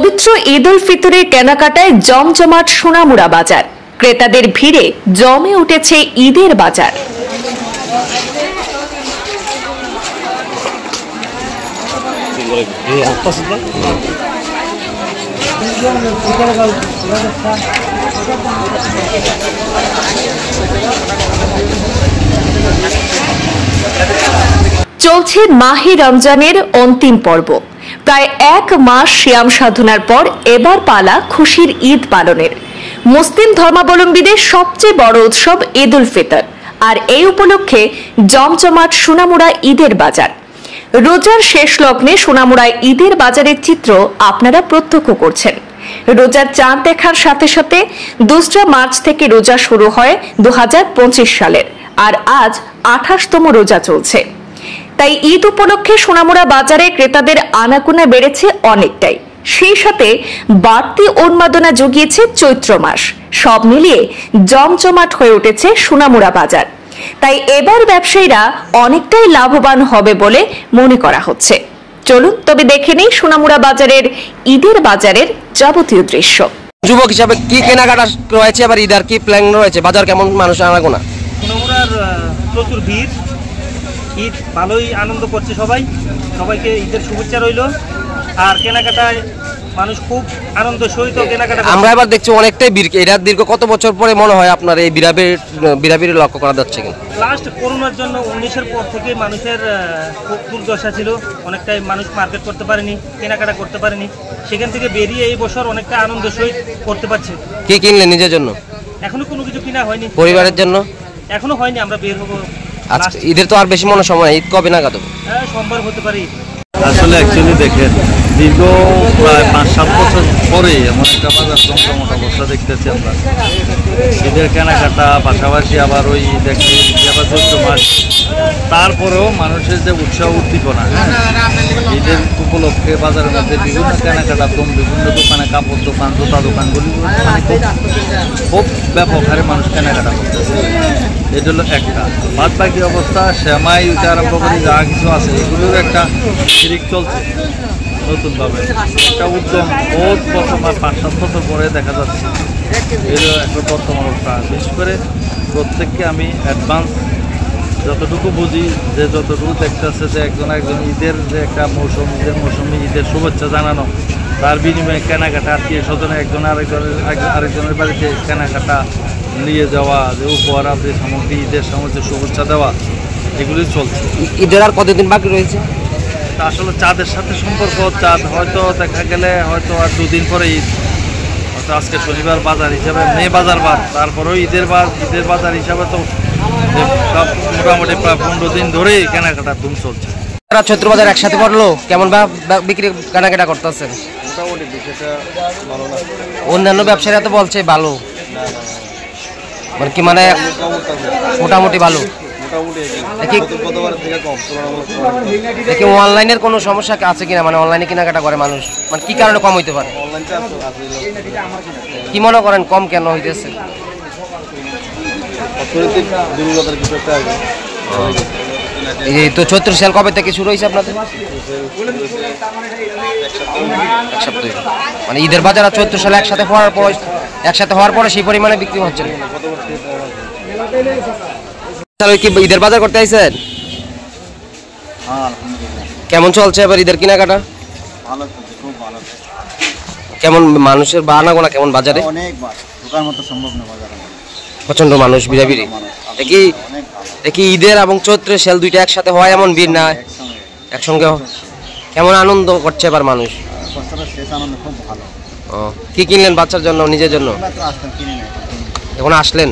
পবিত্র ঈদ উল ফিতরের কেনাকাটায় জমজমাট সোনামুড়া বাজার। ক্রেতাদের ভিড়ে জমে উঠেছে ঈদের বাজার। চলছে মাহে রমজানের অন্তিম পর্ব। প্রায় এক মাস সিয়াম সাধনার পর এবার পালা খুশির ঈদ পালনের। মুসলিম ধর্মাবলম্বীদের সবচেয়ে বড় উৎসব ঈদ উল ফিতর, আর এই উপলক্ষে জমজমাট সোনামুড়া ঈদের বাজার। রোজার শেষ লগ্নে সোনামুড়া ঈদের বাজারের চিত্র আপনারা প্রত্যক্ষ করছেন। রোজার চাঁদ দেখার সাথে সাথে 2 মার্চ থেকে রোজা শুরু হয় 2025 সালের, আর আজ 28তম রোজা চলছে। তাই ঈদ উপলক্ষে সোনামুড়া বাজারে ক্রেতাদের আনাগোনা বেড়েছে অনেকটাই। সেই সাথে বাড়তি উন্মাদনা জুগিয়েছে চৈত্র মাস। সব মিলিয়ে জমজমাট হয়ে উঠেছে সোনামুড়া বাজার। তাই এবার ব্যবসায়ীরা অনেকটাই লাভবান হবে বলে মনে করা হচ্ছে। চলুন তবে দেখে নেই সোনামুড়া বাজারের ঈদের বাজারের যাবতীয় দৃশ্য। যুবক হিসাবে কি কেনাকাটা রয়েছে, আবার ঈদের কি প্ল্যান রয়েছে, বাজার কেমন, মানুষ আনাগোনা? সোনামুড়ার প্রচুর ভিড়, ঈদ ভালোই আনন্দ করছে সবাইকে ঈদের শুভেচ্ছা রইল। আর কেনাকাটায় মানুষ খুব আনন্দ সহিত কেনাকাটা। আমরা এবার দেখছি অনেকটাই ভিড়। এটা দীর্ঘ কত বছর পরে মনে হয় আপনার এই বিড়াবিড়ি লক্ষ্য করা যাচ্ছে? লাস্ট করোনার জন্য 19-এর পর থেকে মানুষের খুব দুর্দশা ছিল, অনেকটাই মানুষ মার্কেট করতে পারেনি, কেনাকাটা করতে পারেনি। সেখান থেকে বেরিয়ে এই বছর অনেকটা আনন্দ সহিত করতে পারছে। কি কিনলেন নিজের জন্য? এখনো কোনো কিছু কিনা হয়নি। পরিবারের জন্য এখনো হয়নি, আমরা বের হবো। আচ্ছা, ঈদের তো আর বেশি মনে সময়, ঈদ কবে নাগাদ? হ্যাঁ, সোমবার হতে পারে। আসলে অ্যাকচুয়ালি দেখেন, দীর্ঘ প্রায় 5-7 বছর পরে এমন একটা বাজার জমজমাট অবস্থা দেখতেছি আমরা। ঈদের কেনাকাটা পাশাপাশি আবার ওই দেখছি আবার চৈত্র মাস, তারপরেও মানুষের যে উৎসাহ উদ্দীপনা, ঈদের উপলক্ষে বাজারের মধ্যে বিভিন্ন কেনাকাটার বিভিন্ন দোকানে, কাপড় দোকান, জুতা দোকানগুলি খুব ব্যাপক হারে মানুষ কেনাকাটা করতেছে। এটা হলো একটা। বাদ বাকি অবস্থা শ্যামাই উঠে আরম্ভ করে যা কিছু আছে এগুলোর একটা শিরিক চলছে নতুনভাবে, একটা উদ্যম বহুত বছর 5-7 বছর পরে দেখা যাচ্ছে। এর একটা বর্তমান অবস্থা। বিশেষ করে প্রত্যেককে আমি অ্যাডভান্স যতটুকু বুঝি, যে যতটুকু দেখতেছে যে একজন ঈদের যে একটা মৌসুম, ঈদের মৌসুমে ঈদের শুভেচ্ছা জানানো, তার বিনিময়ে কেনাকাটা, আত্মীয় স্বজনে একজন আরেকজনের বাড়িতে কেনাকাটা নিয়ে যাওয়া, যে উপহার আদি সামগ্রী, ঈদের সময় শুভেচ্ছা দেওয়া, এগুলি চলছে। ঈদের আর কতদিন বাকি রয়েছে? তা আসলে চাঁদের সাথে সম্পর্ক, চাঁদ হয়তো দেখা গেলে হয়তো আর 2 দিন পরে ঈদ, হয়তো আজকে শনিবার বাজার হিসাবে মে বাজার বার, তারপরেও ঈদের বাজার হিসাবে তো সব মোটামুটি প্রায় 15 দিন ধরেই কেনাকাটার ধুম চলছে। চৈত্র বাজার একসাথে পড়লো, কেমন বিক্রি কেনাকাটা করতেছেন? মোটামুটি বিষয়টা ভালো না। অন্যান্য ব্যবসায়ীরা তো বলছে ভালো, কি মানে মোটামুটি ভালো। দেখি অনলাইনের কোনো সমস্যা আছে কিনা, মানে অনলাইনে কেনাকাটা করে মানুষ, মানে কি কারণে কম হইতে পারে? কি মনে করেন কম কেন হইতেছে? এই তো চৈত্র সেল কবে থেকে শুরু হয়েছে আপনাদের? এক সপ্তাহ। মানে ঈদের বাজার আর চৈত্র সেল একসাথে হওয়ার পরে সেই পরিমাণে বিক্রি হচ্ছে। কি ঈদের বাজার করতে আইছেন? কেমন চলছে এবার ঈদের কেনাকাটা? কেমন মানুষের আনাগোনা কেমন বাজারে? প্রচন্ড মানুষ, বিড়াবিড়ি। দেখি ঈদের এবং চৈত্রের সেল দুইটা একসাথে হয়, এমন ভিড় না একসঙ্গে। কেমন আনন্দ করছে এবার মানুষ? কি কিনলেন বাচ্চার জন্য, নিজের জন্য? এখন আসলেন?